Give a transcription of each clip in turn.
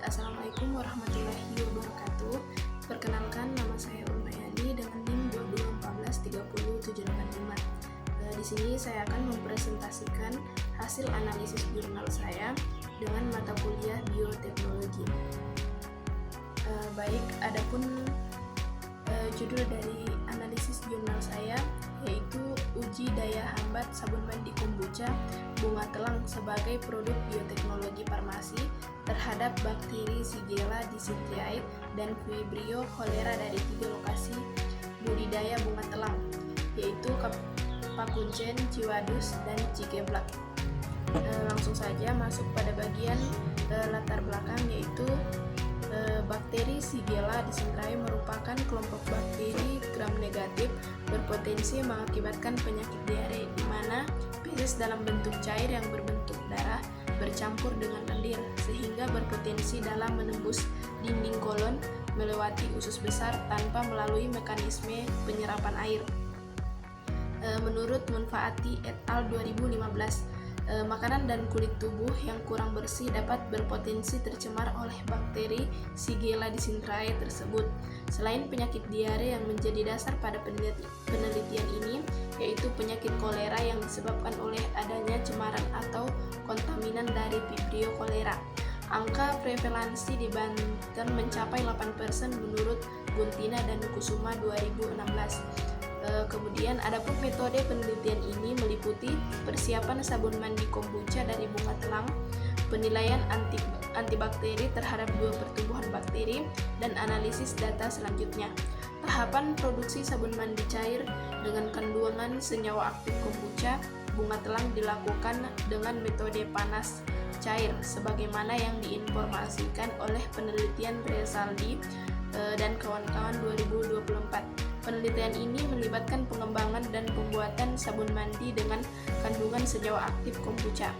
Assalamualaikum warahmatullahi wabarakatuh. Perkenalkan, nama saya Ulmayani dengan NIM 22143075. Di sini saya akan mempresentasikan hasil analisis jurnal saya dengan mata kuliah bioteknologi. Adapun judul dari analisis jurnal saya yaitu uji daya hambat sabun mandi kombucha bunga telang sebagai produk bioteknologi farmasi terhadap bakteri Shigella dysenteriae dan Vibrio cholera dari 3 lokasi budidaya bunga telang, yaitu Pakuncen, Ciwadus, dan Cigeblak. Langsung saja masuk pada bagian latar belakang, yaitu bakteri Shigella dysenteriae merupakan kelompok bakteri gram negatif berpotensi mengakibatkan penyakit diare, di mana feses dalam bentuk cair yang berbentuk darah bercampur dengan lendir sehingga berpotensi dalam menembus dinding kolon melewati usus besar tanpa melalui mekanisme penyerapan air. Menurut Munfaati et al. 2015, makanan dan kulit tubuh yang kurang bersih dapat berpotensi tercemar oleh bakteri Shigella dysenteriae tersebut. Selain penyakit diare yang menjadi dasar pada penelitian ini, yaitu penyakit kolera yang disebabkan oleh adanya cemaran atau kontaminan dari Vibrio cholera. Angka prevalensi di Banten mencapai 8% menurut Guntina dan Kusuma 2016. Kemudian adapun metode penelitian ini meliputi persiapan sabun mandi kombucha dari bunga telang, penilaian antibakteri terhadap 2 pertumbuhan bakteri, dan analisis data selanjutnya. Tahapan produksi sabun mandi cair dengan kandungan senyawa aktif kombucha bunga telang dilakukan dengan metode panas cair sebagaimana yang diinformasikan oleh penelitian Resaldi dan kawan-kawan 2024. Penelitian ini melibatkan pengembangan dan pembuatan sabun mandi dengan kandungan senyawa aktif kombucha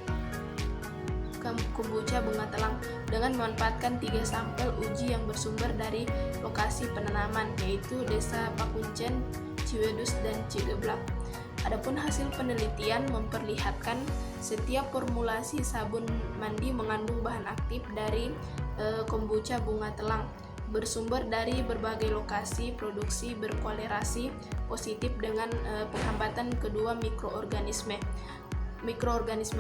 bunga telang dengan memanfaatkan 3 sampel uji yang bersumber dari lokasi penanaman, yaitu Desa Pakuncen, Ciwadus, dan Cigeblak. Adapun hasil penelitian memperlihatkan setiap formulasi sabun mandi mengandung bahan aktif dari kombucha bunga telang bersumber dari berbagai lokasi produksi berkolerasi positif dengan penghambatan kedua mikroorganisme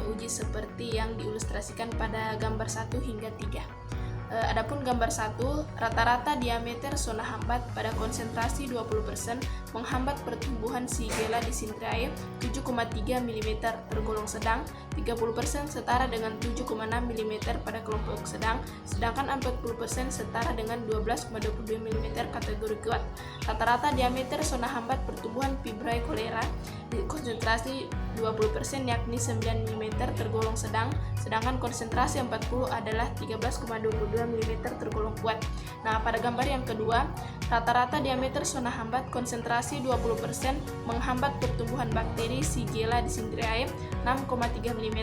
uji seperti yang diilustrasikan pada gambar 1 hingga 3. Adapun gambar 1, rata-rata diameter zona hambat pada konsentrasi 20% menghambat pertumbuhan Shigella dysenteriae 7,3 mm tergolong sedang, 30% setara dengan 7,6 mm pada kelompok sedang, sedangkan 40% setara dengan 12,22 mm kategori kuat. Rata-rata diameter zona hambat pertumbuhan Vibrio cholera di konsentrasi 20% yakni 9 mm tergolong sedang, sedangkan konsentrasi 40 adalah 13,22 mm tergolong kuat. Nah, pada gambar yang kedua, rata-rata diameter zona hambat konsentrasi 20% menghambat pertumbuhan bakteri Shigella dysenteriae 6,3 mm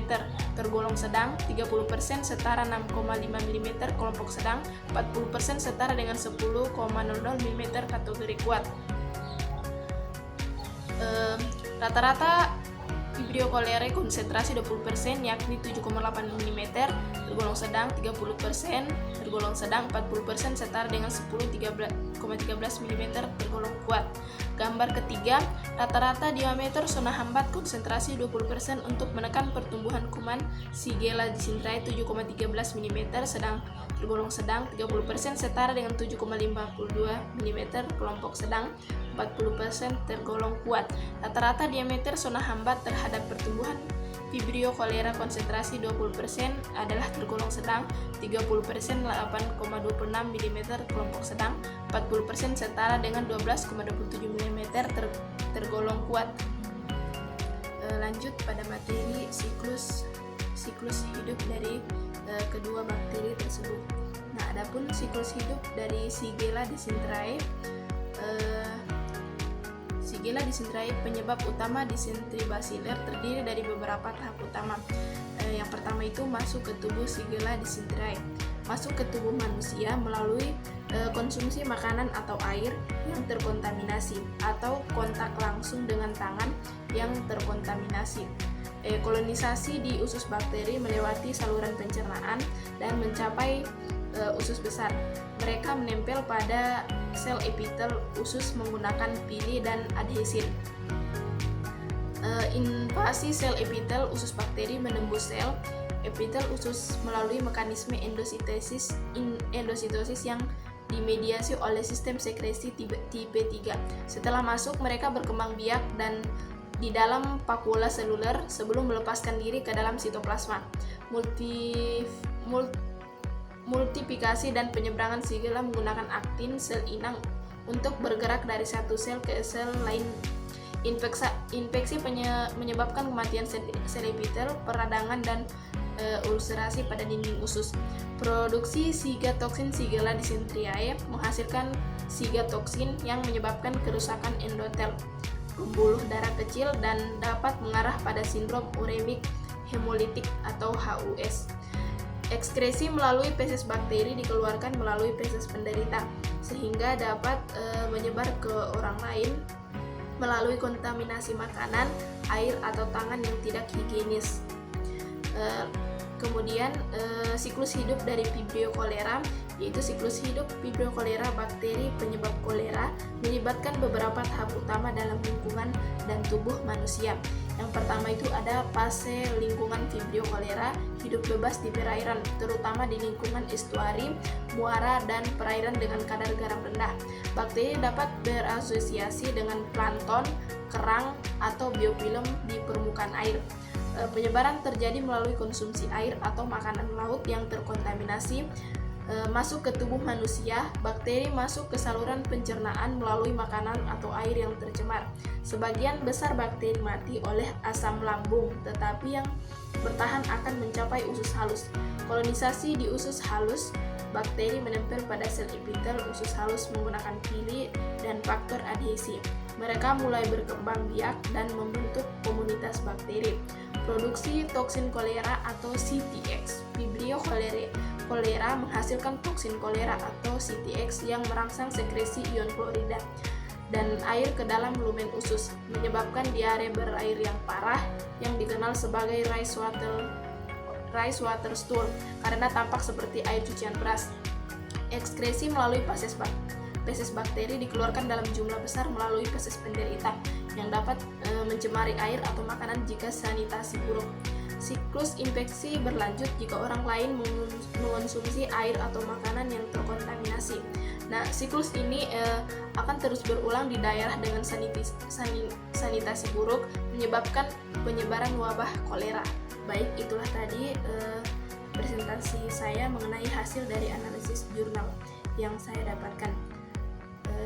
tergolong sedang, 30% setara 6,5 mm kelompok sedang, 40% setara dengan 10,00 mm kategori kuat. Rata-rata Vibrio cholera konsentrasi 20% yakni 7,8 mm tergolong sedang, 30% tergolong sedang, 40% setara dengan 10,13 mm tergolong kuat. Gambar ketiga, rata-rata diameter zona hambat konsentrasi 20% untuk menekan pertumbuhan kuman Shigella dysenteriae 7,13 mm sedang tergolong sedang, 30% setara dengan 7,52 mm kelompok sedang, 40% tergolong kuat. Rata-rata diameter zona hambat terhadap pertumbuhan Vibrio cholera konsentrasi 20% adalah tergolong sedang, 30% 8,26 mm kelompok sedang, 40% setara dengan 12,27 mm tergolong kuat. Lanjut pada materi siklus hidup dari kedua bakteri tersebut. Nah, adapun siklus hidup dari Shigella dysenteriae, Shigella dysenteriae penyebab utama disenteri basiler terdiri dari beberapa tahap utama. Yang pertama itu masuk ke tubuh Shigella dysenteriae. Masuk ke tubuh manusia melalui konsumsi makanan atau air yang terkontaminasi atau kontak langsung dengan tangan yang terkontaminasi. Kolonisasi di usus bakteri melewati saluran pencernaan dan mencapai usus besar. Mereka menempel pada sel epitel usus menggunakan pili dan adhesin. Invasi sel epitel usus bakteri menembus sel epitel usus melalui mekanisme endositosis yang dimediasi oleh sistem sekresi tipe 3. Setelah masuk, mereka berkembang biak dan di dalam vakula seluler sebelum melepaskan diri ke dalam sitoplasma. Multiplikasi dan penyebaran sigila menggunakan aktin sel inang untuk bergerak dari satu sel ke sel lain. Infeksi menyebabkan kematian sel epitel, peradangan, dan ulcerasi pada dinding usus. Produksi sigatoksin Shigella dysenteriae menghasilkan sigatoksin yang menyebabkan kerusakan endotel pembuluh darah kecil dan dapat mengarah pada sindrom uremik hemolitik atau HUS. Ekskresi melalui feses bakteri dikeluarkan melalui feses penderita sehingga dapat menyebar ke orang lain melalui kontaminasi makanan, air, atau tangan yang tidak higienis. Kemudian siklus hidup dari Vibrio cholera, yaitu siklus hidup Vibrio cholera bakteri penyebab kolera melibatkan beberapa tahap utama dalam lingkungan dan tubuh manusia. Yang pertama itu ada fase lingkungan Vibrio cholera, hidup bebas di perairan, terutama di lingkungan estuari, muara, dan perairan dengan kadar garam rendah. Bakteri dapat berasosiasi dengan plankton, kerang, atau biofilm di permukaan air. Penyebaran terjadi melalui konsumsi air atau makanan laut yang terkontaminasi masuk ke tubuh manusia. Bakteri masuk ke saluran pencernaan melalui makanan atau air yang tercemar. Sebagian besar bakteri mati oleh asam lambung, tetapi yang bertahan akan mencapai usus halus. Kolonisasi di usus halus, bakteri menempel pada sel epitel usus halus menggunakan pili dan faktor adhesi. Mereka mulai berkembang biak dan membentuk komunitas bakteri. Produksi toksin kolera atau CTX. Vibrio cholera menghasilkan toksin kolera atau CTX yang merangsang sekresi ion klorida dan air ke dalam lumen usus, menyebabkan diare berair yang parah yang dikenal sebagai rice water stool karena tampak seperti air cucian beras. Ekskresi melalui feses bakteri dikeluarkan dalam jumlah besar melalui feses penderita yang dapat mencemari air atau makanan jika sanitasi buruk. Siklus infeksi berlanjut jika orang lain mengonsumsi air atau makanan yang terkontaminasi. Nah, siklus ini akan terus berulang di daerah dengan sanitasi buruk, menyebabkan penyebaran wabah kolera. Baik, itulah tadi presentasi saya mengenai hasil dari analisis jurnal yang saya dapatkan.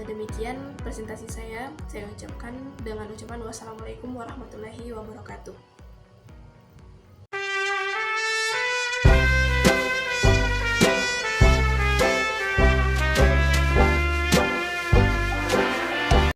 Demikian presentasi saya ucapkan dengan ucapan wassalamualaikum warahmatullahi wabarakatuh.